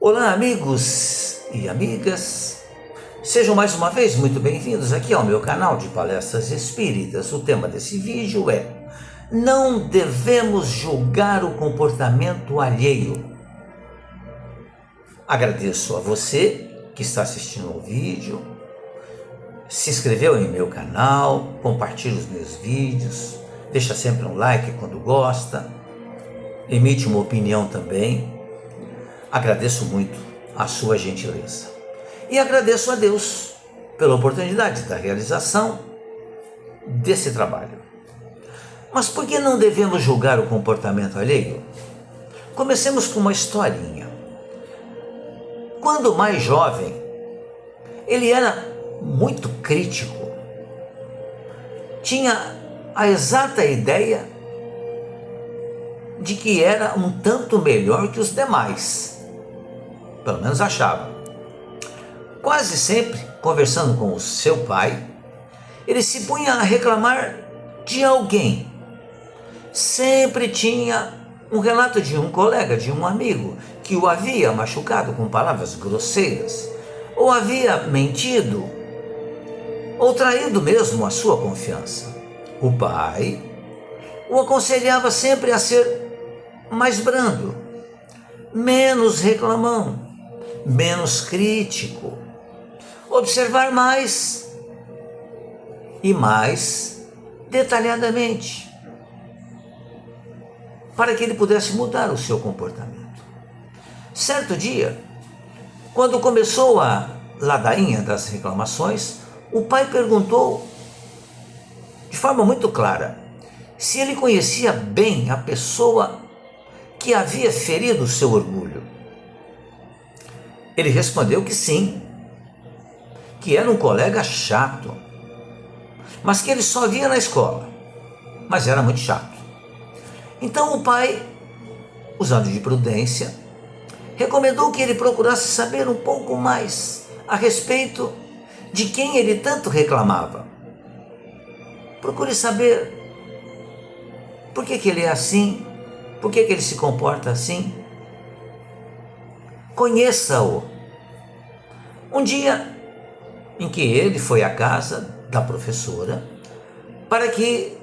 Olá, amigos e amigas, sejam mais uma vez muito bem-vindos aqui ao meu canal de palestras espíritas. O tema desse vídeo é: não devemos julgar o comportamento alheio. Agradeço a você que está assistindo ao vídeo, se inscreveu em meu canal, compartilha os meus vídeos, deixa sempre um like quando gosta, emite uma opinião também. Agradeço muito a sua gentileza e agradeço a Deus pela oportunidade da realização desse trabalho. Mas por que não devemos julgar o comportamento alheio? Comecemos com uma historinha. Quando mais jovem, ele era muito crítico, tinha a exata ideia de que era um tanto melhor que os demais. Pelo menos achava. Quase sempre, conversando com o seu pai, ele se punha a reclamar de alguém. Sempre tinha um relato de um colega, de um amigo, que o havia machucado com palavras grosseiras, ou havia mentido, ou traído mesmo a sua confiança. O pai o aconselhava sempre a ser mais brando, menos reclamão, menos crítico, observar mais e mais detalhadamente, para que ele pudesse mudar o seu comportamento. Certo dia, quando começou a ladainha das reclamações, o pai perguntou de forma muito clara se ele conhecia bem a pessoa que havia ferido o seu orgulho. Ele respondeu que sim, que era um colega chato, mas que ele só via na escola, mas era muito chato. Então o pai, usando de prudência, recomendou que ele procurasse saber um pouco mais a respeito de quem ele tanto reclamava. Procure saber por que ele é assim, por que ele se comporta assim. Conheça-o. Um dia em que ele foi à casa da professora para que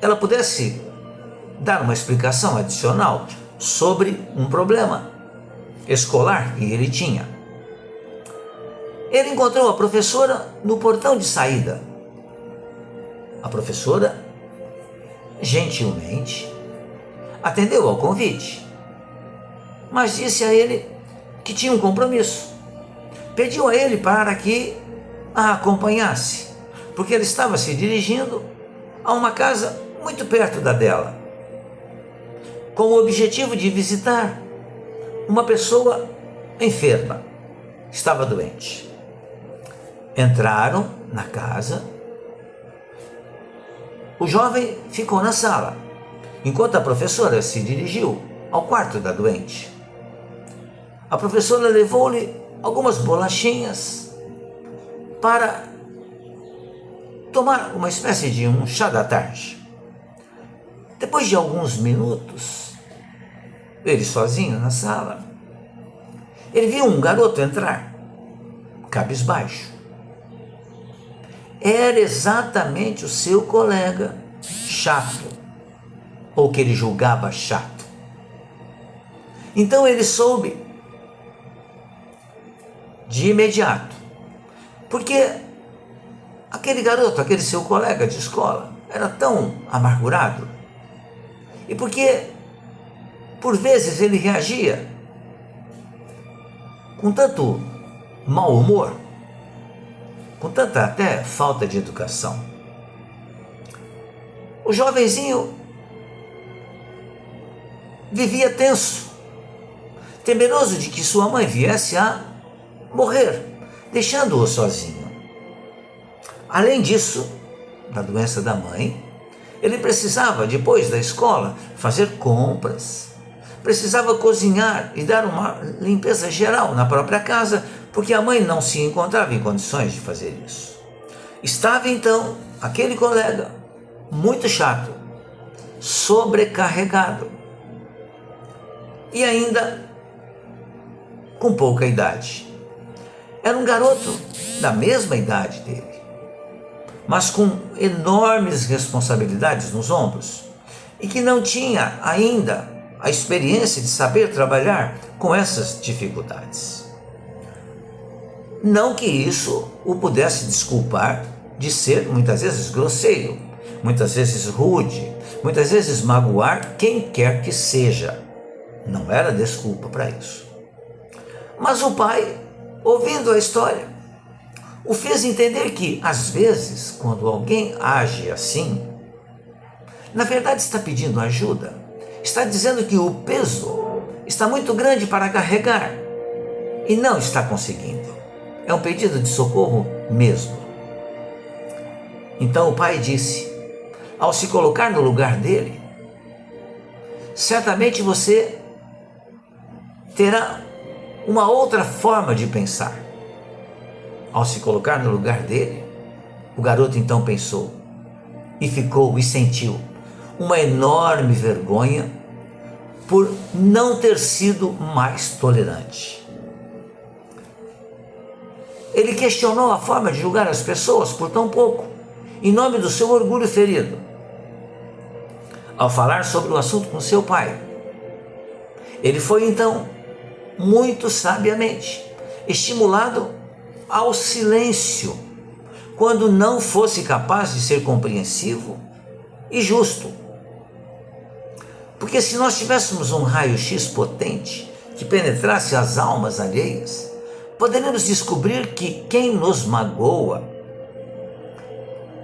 ela pudesse dar uma explicação adicional sobre um problema escolar que ele tinha. Ele encontrou a professora no portão de saída. A professora, gentilmente, atendeu ao convite, mas disse a ele que tinha um compromisso. Pediu a ele para que a acompanhasse, porque ele estava se dirigindo a uma casa muito perto da dela, com o objetivo de visitar uma pessoa enferma, estava doente. Entraram na casa. O jovem ficou na sala, enquanto a professora se dirigiu ao quarto da doente. A professora levou-lhe algumas bolachinhas para tomar uma espécie de um chá da tarde. Depois de alguns minutos, ele sozinho na sala, ele viu um garoto entrar, cabisbaixo. Era exatamente o seu colega chato, ou que ele julgava chato. Então ele soube de imediato, porque aquele garoto, aquele seu colega de escola, era tão amargurado, e porque por vezes ele reagia com tanto mau humor, com tanta até falta de educação. O jovenzinho vivia tenso, temeroso de que sua mãe viesse a morrer, deixando-o sozinho. Além disso, da doença da mãe, ele precisava, depois da escola, fazer compras, precisava cozinhar e dar uma limpeza geral na própria casa, porque a mãe não se encontrava em condições de fazer isso. Estava então aquele colega muito chato, sobrecarregado, e ainda com pouca idade. Era um garoto da mesma idade dele, mas com enormes responsabilidades nos ombros e que não tinha ainda a experiência de saber trabalhar com essas dificuldades. Não que isso o pudesse desculpar de ser muitas vezes grosseiro, muitas vezes rude, muitas vezes magoar quem quer que seja. Não era desculpa para isso. Mas o pai, ouvindo a história, o fez entender que, às vezes, quando alguém age assim, na verdade está pedindo ajuda, está dizendo que o peso está muito grande para carregar e não está conseguindo. É um pedido de socorro mesmo. Então o pai disse, ao se colocar no lugar dele, certamente você terá uma outra forma de pensar. Ao se colocar no lugar dele, o garoto então pensou e ficou e sentiu uma enorme vergonha por não ter sido mais tolerante. Ele questionou a forma de julgar as pessoas por tão pouco, em nome do seu orgulho ferido. Ao falar sobre o assunto com seu pai, ele foi então, muito sabiamente, estimulado ao silêncio, quando não fosse capaz de ser compreensivo e justo. Porque se nós tivéssemos um raio-x potente que penetrasse as almas alheias, poderemos descobrir que quem nos magoa,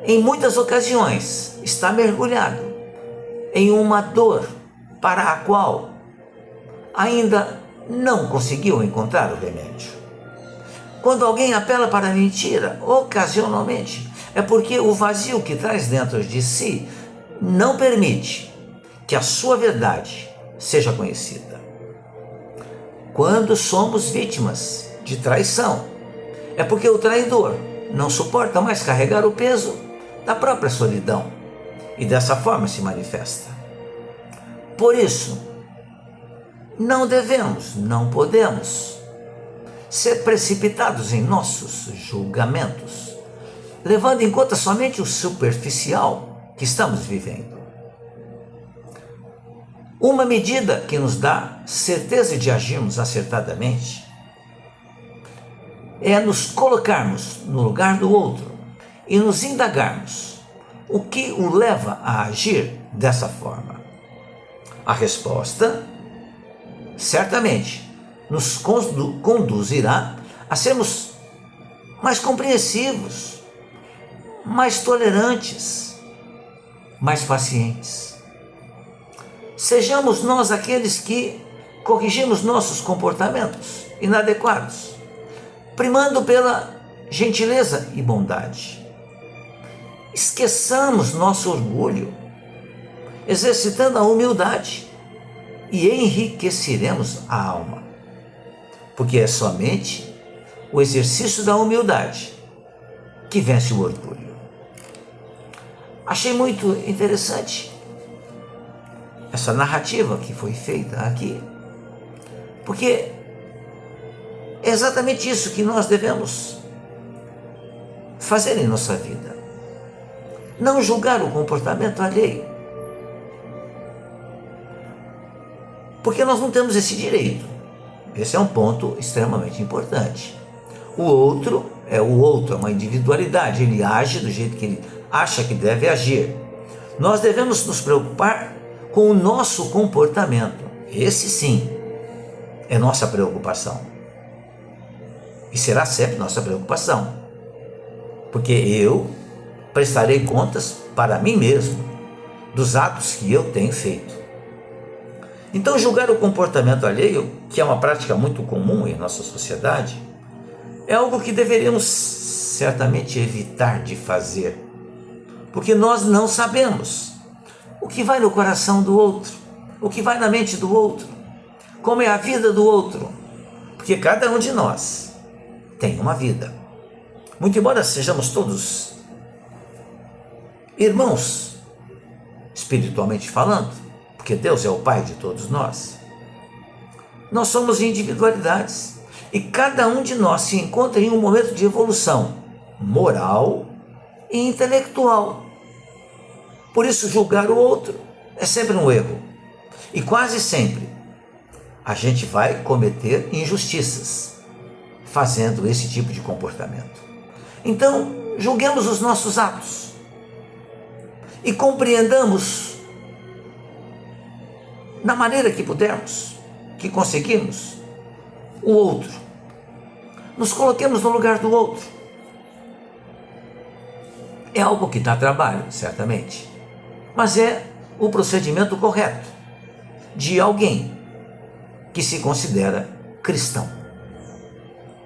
em muitas ocasiões, está mergulhado em uma dor para a qual ainda não conseguiu encontrar o remédio. Quando alguém apela para a mentira, ocasionalmente, é porque o vazio que traz dentro de si não permite que a sua verdade seja conhecida. Quando somos vítimas de traição, é porque o traidor não suporta mais carregar o peso da própria solidão e dessa forma se manifesta. Por isso, não devemos, não podemos ser precipitados em nossos julgamentos, levando em conta somente o superficial que estamos vivendo. Uma medida que nos dá certeza de agirmos acertadamente é nos colocarmos no lugar do outro e nos indagarmos o que o leva a agir dessa forma. A resposta, certamente, nos conduzirá a sermos mais compreensivos, mais tolerantes, mais pacientes. Sejamos nós aqueles que corrigimos nossos comportamentos inadequados, primando pela gentileza e bondade. Esqueçamos nosso orgulho, exercitando a humildade, e enriqueceremos a alma, porque é somente o exercício da humildade que vence o orgulho. Achei muito interessante essa narrativa que foi feita aqui, porque é exatamente isso que nós devemos fazer em nossa vida. Não julgar o comportamento alheio, porque nós não temos esse direito. Esse é um ponto extremamente importante. O outro é uma individualidade, ele age do jeito que ele acha que deve agir. Nós devemos nos preocupar com o nosso comportamento. Esse sim é nossa preocupação. E será sempre nossa preocupação. Porque eu prestarei contas para mim mesmo dos atos que eu tenho feito. Então, julgar o comportamento alheio, que é uma prática muito comum em nossa sociedade, é algo que deveríamos certamente evitar de fazer, porque nós não sabemos o que vai no coração do outro, o que vai na mente do outro, como é a vida do outro, porque cada um de nós tem uma vida. Muito embora sejamos todos irmãos, espiritualmente falando, porque Deus é o Pai de todos nós, nós somos individualidades E cada um de nós se encontra em um momento de evolução moral e intelectual. Por isso, julgar o outro é sempre um erro. E quase sempre a gente vai cometer injustiças fazendo esse tipo de comportamento. Então, julguemos os nossos atos e compreendamos na maneira que pudermos, que conseguirmos, o outro. Nos coloquemos no lugar do outro. É algo que dá trabalho, certamente, mas é o procedimento correto de alguém que se considera cristão.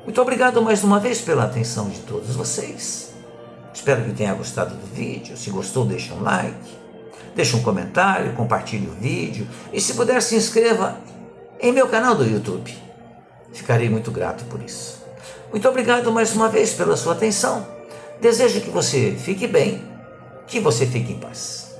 Muito obrigado mais uma vez pela atenção de todos vocês. Espero que tenha gostado do vídeo. Se gostou, deixe um like, deixe um comentário, compartilhe o vídeo e, se puder, se inscreva em meu canal do YouTube. Ficarei muito grato por isso. Muito obrigado mais uma vez pela sua atenção. Desejo que você fique bem, que você fique em paz.